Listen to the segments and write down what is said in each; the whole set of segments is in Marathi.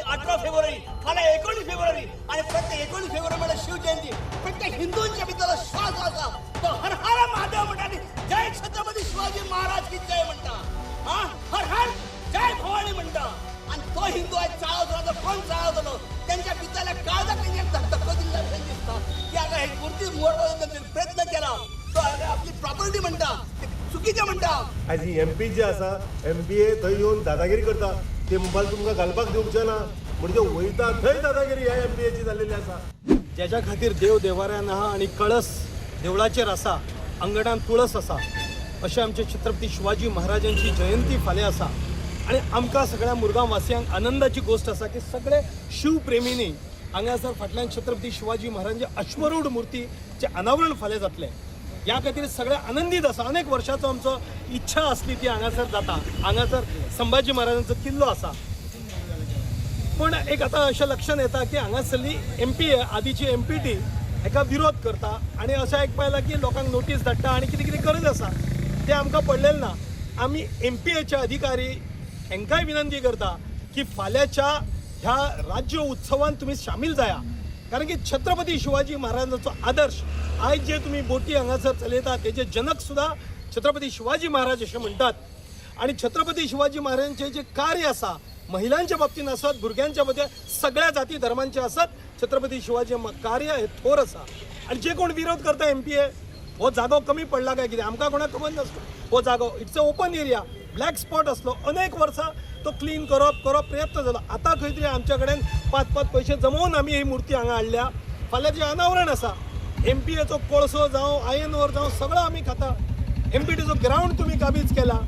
18 फेब्रुवारी फाल्या 19 फेब्रुवारी आणि प्रत्येक 19 फेब्रुवारी मला शिवजयंती प्रत्येक हिंदूंच्या भितर श्वास असा तो हर हर महादेव म्हणटा जय छत्रपती शिवाजी महाराज की जय म्हणता हा हर हर जय भवानी म्हणता आणि तो हिंदू आहे चाळवतो कोण चाळवतो त्यांच्या पित्याला काळजा त्यांच्या धक्का दिला दिसता की आता हे मूर्ती मोडण्याचा प्रयत्न केला तो आपली प्रॉपर्टी म्हणता चुकीचे म्हणता आज ही एमपी जी आसा एमपीए थंय येवन दादागिरी करता ते मोबायल तुमकां घालपाक दिवचे ना म्हणजे वयता थंय दादागिरी ह्या एमपीएची जाल्लेली आसा ज्याच्या खातीर देव देवाऱ्यान आहा आणि कळस देवळाचेर आसा अंगणात तुळस आसा अशें आमचे छत्रपती शिवाजी महाराजांची जयंती फाल्यां आसा आणि आमकां सगळ्या मुरगांव वासियांक आनंदाची गोष्ट आसा की सगळे शिवप्रेमींनी हांगासर फाटल्यान छत्रपती शिवाजी महाराजांचे अश्वरूढ मूर्तीचे अनावरण फाल्यां जातलें ह्या खातीर सगळे आनंदीत आसा अनेक वर्षाचो आमचो इच्छा आसली ती हांगासर जाता हांगासर संभाजी महाराजांचो किल्लो आसा पण एक आता अशें लक्षात येता की हांगासरली एमपी आदीची एमपीटी हेका विरोध करता आणि अशें आयकपा येला की लोकांक नोटीस धाडटा आणि कितें कितें गरज आसा तें आमकां पडलेलें ना आमी एमपीएचे अधिकारी हांकांय विनंती करता की फाल्यांच्या ह्या राज्य उत्सवान तुम्ही शामील जाया कारण की छत्रपती शिवाजी महाराजांचो आदर्श आज जे तुम्ही बोटी हांगासर चलयता तेजे जनक सुद्धा छत्रपती शिवाजी महाराज अशें म्हणटात आणि छत्रपती शिवाजी महाराजांचे जे कार्य आसा महिलांच्या बाबतीन आसत भुरग्यांच्या बाबतीत सगळ्या जाती धर्मांचे आसत छत्रपती शिवाजी कार्य हे थोर आसा आणि जे कोण विरोध करता एमपीए हो जागो कमी पडला काय कितें आमकां कोणाक खबर नासलो हो जागो it's a open area black spot असलो अनेक वर्सां तो क्लीन करप प्रयत्न झाला आता खंय तरी आमच्या कडेन 5 पैसे जमवून आमी ही मूर्ती हांगा हाडल्या फाल्यां जे अनावरण आसा एमपीएचो कोळसो जावं आयन ओर जावं सगळं आमी खाता एमपीटीचो ग्राउंड तुम्ही काबीज केला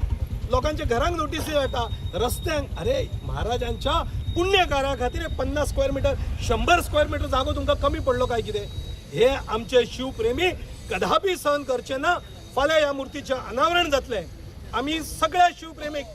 लोकांच्या घरांक नोटीसी येता रस्त्यांक अरे महाराजांच्या पुण्य कार्या खातीर 50 स्क्वेअर मीटर 100 स्क्वेअर मीटर जागो तुमकां कमी पडलो काय कितें हे आमचे शिवप्रेमी कदापि सहन करचे ना फाल्यां ह्या मूर्तीचें अनावरण जातलें आमी सगळ्या शिवप्रेमीक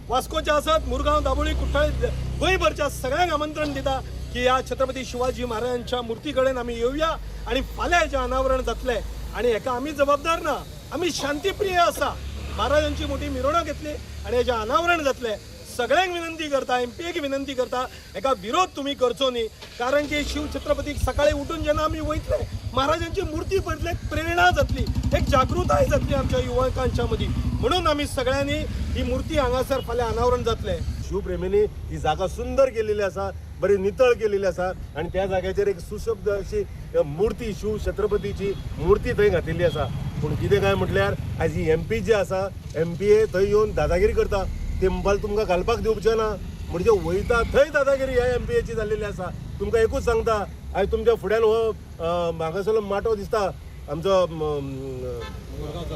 वास्कोचे आसत मुरगांव दाबोळी कुट्टाळे गोंयभरच्या सगळ्यांक आमंत्रण दिता की ह्या छत्रपती शिवाजी महाराजांच्या मूर्ती कडेन आमी येवया आणि फाल्यां हेचें अनावरण जातलें आणि हेका आमी जबाबदार ना आमी शांतीप्रिय आसा महाराजांची मोठी मिरवणूक घेतली आणि हेचें अनावरण जातलें सगळ्यांक विनंती करता एमपीएक विनंती करता हेका विरोध तुम्ही करचो न्ही कारण की शिव छत्रपतीक सकाळी उठून जेन्ना आमी वयतले महाराजांची मूर्ती पळयतले प्रेरणा जातली एक जागृताय जातली आमच्या युवकांच्या मदीं म्हणून आमी सगळ्यांनी ही मूर्ती हांगासर फाल्यां अनावरण जातलें शिवप्रेमींनी ही जागा सुंदर केलेली आसा बरी नितळ केलेली आसा आणि त्या जाग्याचेर एक सुशब्द अशी मूर्ती शिव छत्रपतीची मूर्ती थंय घातिल्ली आसा पूण कितें काय म्हटल्यार आज ही एमपी जी आसा एमपीए थंय येवन दादागिरी करता ते मोबायल तुमकां घालपाक दिवचे ना म्हणजे वयता थंय दादागिरी ह्या एमपीएची जाल्लेली आसा तुमकां एकूच सांगता आयज तुमच्या फुड्यान हो म्हागासलो माटो दिसता आमचो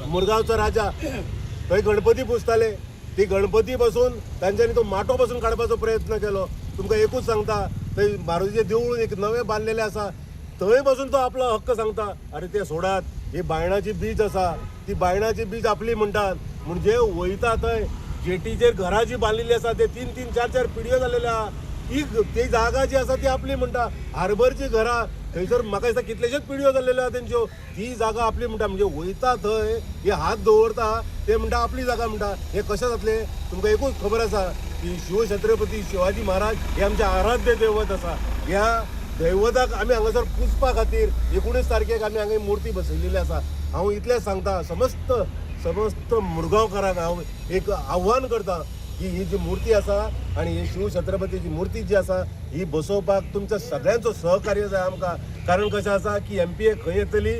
मुरगांवचो राजा थंय गणपती पुजताले ती गणपती बसून तांच्यांनी तो माटो बसून काडपाचो प्रयत्न केलो तुमकां एकूच सांगता थंय मारुतीचें देवूळ एक नवें बांदलेलें आसा थंय बसून तो आपलो हक्क सांगता अरे ते सोडात ही बायणाची बीच आसा ती बायणाची बीच आपली म्हणटात म्हणजे वयता थंय जेटीचेर घरां जी बांदलेली आसा ते 3-3, 4-4 पिढयो जाल्लेल्या ही ती जागा जी आसा ती आपली म्हणटा हार्बरची घरां थंयसर म्हाका दिसता कितलेशेच पिढयो जाल्लेल्यो आहा तेंच्यो ती जागा आपली म्हणटा म्हणजे वयता थंय हे हात दवरता ते म्हणटा आपली जागा म्हणटा हे कशें जातलें तुमकां एकूच खबर आसा की शिवछत्रपती शिवाजी महाराज हे आमचे आराध्य दैवत आसा ह्या दैवताक आमी हांगासर पुजपा खातीर 19 तारखेक आमी हांगा मूर्ती बसयलेली आसा हांव इतलेंच सांगता समस्त मुरगांवकारांक हांव एक आव्हान करता की ही जी मूर्ती आसा आणि ही शिव छत्रपतीची मूर्ती जी आसा ही बसोवपाक तुमच्या सगळ्यांचो सहकार्य जाय आमकां कारण कशें आसा की एमपीए खंय येतली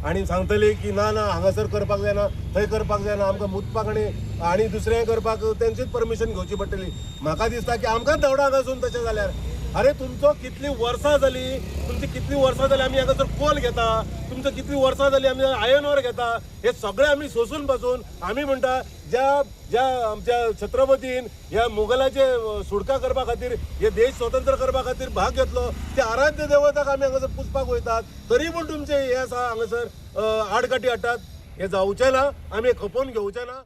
आणि सांगतली की ना हांगासर करपाक जायना थंय करपाक जायना आमकां मुतपाक आनी दुसरें करपाक तेंचीच परमिशन घेवची पडटली म्हाका दिसता की आमकांच दवडाक वचून तशें जाल्यार अरे तुमचो कितली वर्सां जाली तुमची कितली वर्सां जाली आमी हांगासर कोल घेता तुमचो कितली वर्सां जाली आमी आयन ओर घेता हे सगळे आमी सोसून पासून आमी म्हणटा ज्या आमच्या छत्रपतीन ह्या मुघलाचे सुटका करपा खातीर हे देश स्वतंत्र करपा खातीर भाग घेतलो ते आराध्य देवताक आमी हांगासर पुजपाक वयतात तरी पूण तुमचे हे आसा हांगासर आडकाठी हाडटात हे जावचें ना आमी खपोवन घेवचें ना